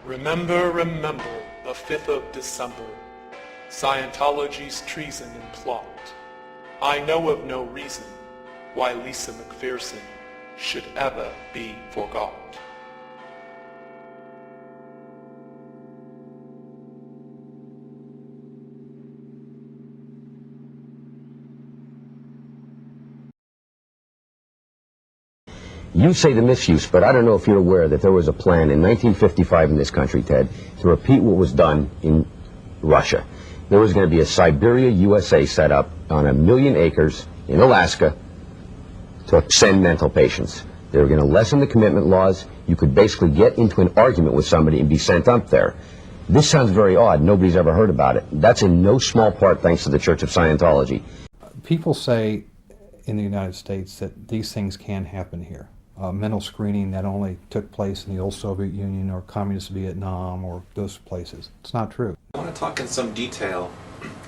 Remember, remember, the 5th of December, Scientology's treason and plot. I know of no reason why Lisa McPherson should ever be forgot. You say the misuse, but I don't know if you're aware that there was a plan in 1955 in this country, Ted, to repeat what was done in Russia. There was going to be a Siberia, USA set up on 1 million acres in Alaska to send mental patients. They were going to lessen the commitment laws. You could basically get into an argument with somebody and be sent up there. This sounds very odd. Nobody's ever heard about it. That's in no small part thanks to the Church of Scientology. People say in the United States that these things can happen here. Mental screening that only took place in the old Soviet Union or communist Vietnam or those places. It's not true. I want to talk in some detail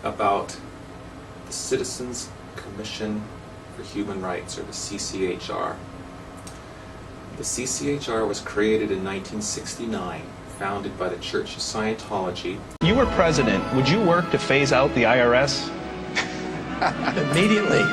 about the Citizens Commission for Human Rights, or the CCHR. The CCHR was created in 1969, founded by the Church of Scientology. If you were president, would you work to phase out the IRS? Immediately.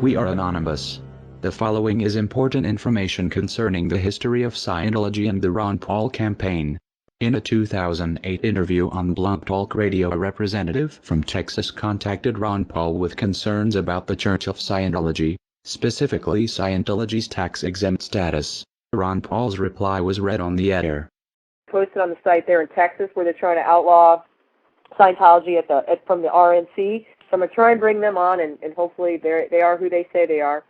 We are anonymous. The following is important information concerning the history of Scientology and the Ron Paul campaign. In a 2008 interview on Blog Talk Radio, a representative from Texas contacted Ron Paul with concerns about the Church of Scientology, specifically Scientology's tax-exempt status. Ron Paul's reply was read on the air. Posted on the site there in Texas where they're trying to outlaw Scientology from the RNC. So I'm going to try and bring them on, and hopefully they are who they say they are.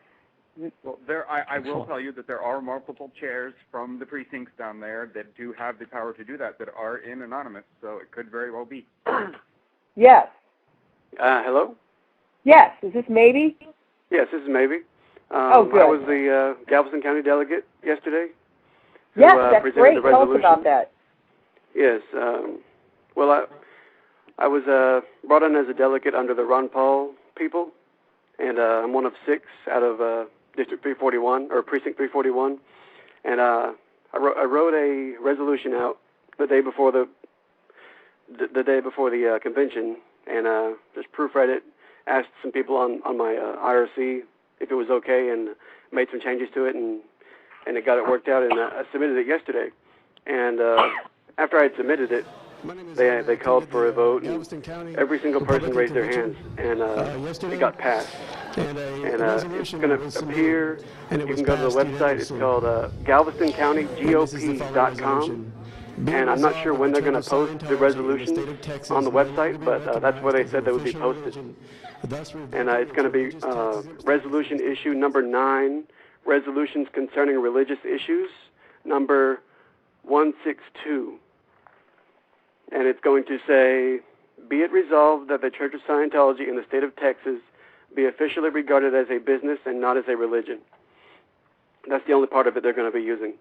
Well, I will tell you that there are multiple chairs from the precincts down there that do have the power to do that are in anonymous, so it could very well be. Yes. Hello? Yes. Is this Maybe? Yes, this is Maybe. Oh, good. I was the Galveston County delegate yesterday. Yes, that's great. Tell us about that. Yes. Well, I was brought in as a delegate under the Ron Paul people, and I'm one of 6 out of District 341, or Precinct 341, and I wrote a resolution out the day before the convention, and just proofread it, asked some people on my IRC if it was okay, and made some changes to it, and it got it worked out, and I submitted it yesterday, and after I had submitted it, they called for a vote, and every single person raised their hands, and it got passed. And it's going to appear, you can go to the website, it's called GalvestonCountyGOP.com, and I'm not sure when they're going to post the resolution on the website, but that's where they said they would be posted. And it's going to be resolution issue number 9, resolutions concerning religious issues, number 162. And it's going to say, be it resolved that the Church of Scientology in the state of Texas be officially regarded as a business and not as a religion. That's the only part of it they're going to be using.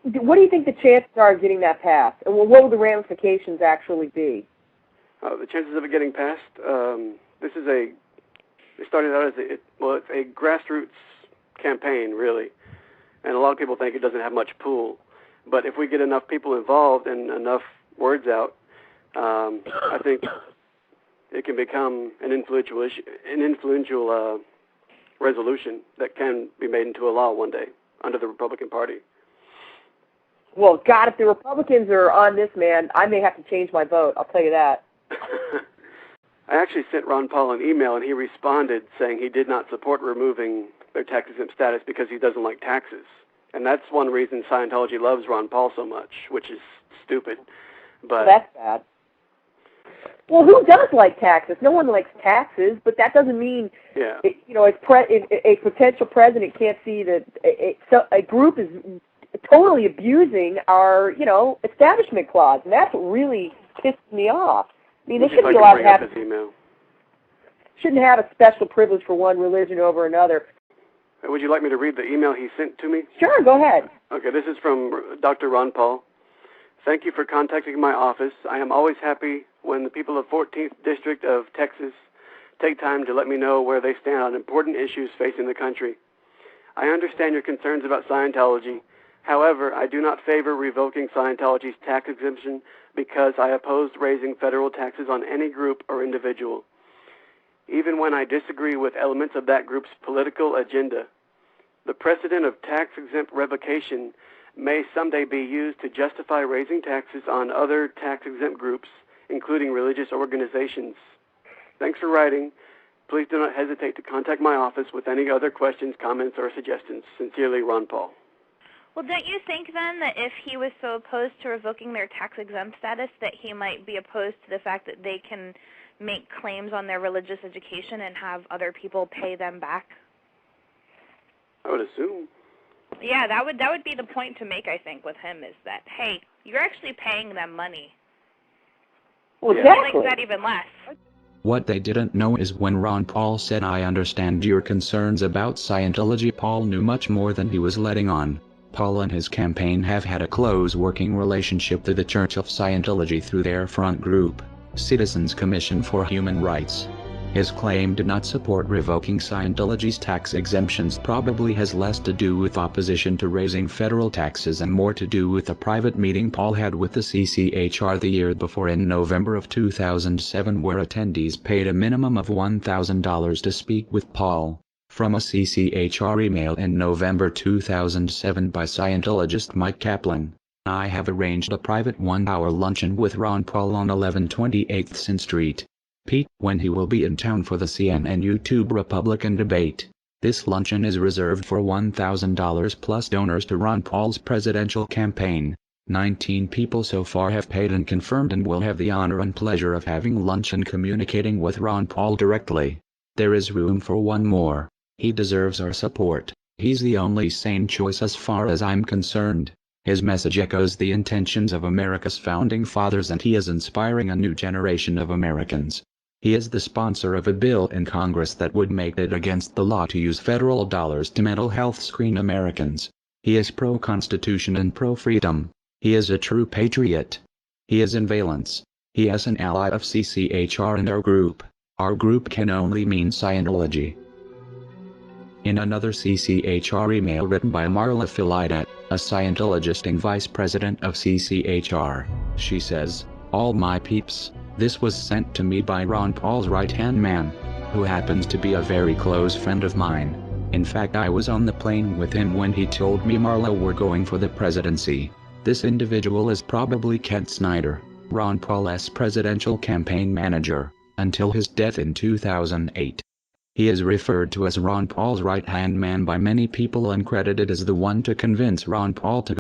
What do you think the chances are of getting that passed? And what will the ramifications actually be? The chances of it getting passed, it started out as it's a grassroots campaign, really. And a lot of people think it doesn't have much pull. But if we get enough people involved and enough words out, I think it can become an influential resolution that can be made into a law one day under the Republican Party. Well, God, if the Republicans are on this, man, I may have to change my vote. I'll tell you that. I actually sent Ron Paul an email, and he responded saying he did not support removing their tax-exempt status because he doesn't like taxes. And that's one reason Scientology loves Ron Paul so much, which is stupid. But that's bad. Well, who does like taxes? No one likes taxes, but that doesn't mean, a potential president can't see that a group is totally abusing our, establishment clause, and that's what really pisses me off. I mean, they should be allowed to have. shouldn't have a special privilege for one religion over another. Would you like me to read the email he sent to me? Sure, go ahead. Okay, this is from Dr. Ron Paul. Thank you for contacting my office. I am always happy when the people of 14th District of Texas take time to let me know where they stand on important issues facing the country. I understand your concerns about Scientology. However, I do not favor revoking Scientology's tax exemption because I oppose raising federal taxes on any group or individual, even when I disagree with elements of that group's political agenda. The precedent of tax-exempt revocation may someday be used to justify raising taxes on other tax-exempt groups, including religious organizations. Thanks for writing. Please do not hesitate to contact my office with any other questions, comments, or suggestions. Sincerely, Ron Paul. Well, don't you think then that if he was so opposed to revoking their tax-exempt status that he might be opposed to the fact that they can make claims on their religious education and have other people pay them back? I would assume. Yeah, that would be the point to make, I think, with him, is that, hey, you're actually paying them money. Well, exactly. He likes that even less. What they didn't know is when Ron Paul said, "I understand your concerns about Scientology," Paul knew much more than he was letting on. Paul and his campaign have had a close working relationship to the Church of Scientology through their front group, Citizens Commission for Human Rights. His claim to not support revoking Scientology's tax exemptions probably has less to do with opposition to raising federal taxes and more to do with a private meeting Paul had with the CCHR the year before in November of 2007, where attendees paid a minimum of $1,000 to speak with Paul. From a CCHR email in November 2007 by Scientologist Mike Kaplan, "I have arranged a private 1-hour luncheon with Ron Paul on 1128 Sin Street, Pete, when he will be in town for the CNN YouTube Republican debate. This luncheon is reserved for $1,000 plus donors to Ron Paul's presidential campaign. 19 people so far have paid and confirmed and will have the honor and pleasure of having lunch and communicating with Ron Paul directly. There is room for one more. He deserves our support. He's the only sane choice as far as I'm concerned." His message echoes the intentions of America's founding fathers, and he is inspiring a new generation of Americans. He is the sponsor of a bill in Congress that would make it against the law to use federal dollars to mental health screen Americans. He is pro-Constitution and pro-freedom. He is a true patriot. He is in valence. He is an ally of CCHR and our group. Our group can only mean Scientology. In another CCHR email written by Marla Filidet, a Scientologist and vice president of CCHR, she says, "All my peeps, this was sent to me by Ron Paul's right-hand man, who happens to be a very close friend of mine. In fact, I was on the plane with him when he told me Marla were going for the presidency. This individual is probably Kent Snyder, Ron Paul's presidential campaign manager, until his death in 2008. He is referred to as Ron Paul's right-hand man by many people and credited as the one to convince Ron Paul to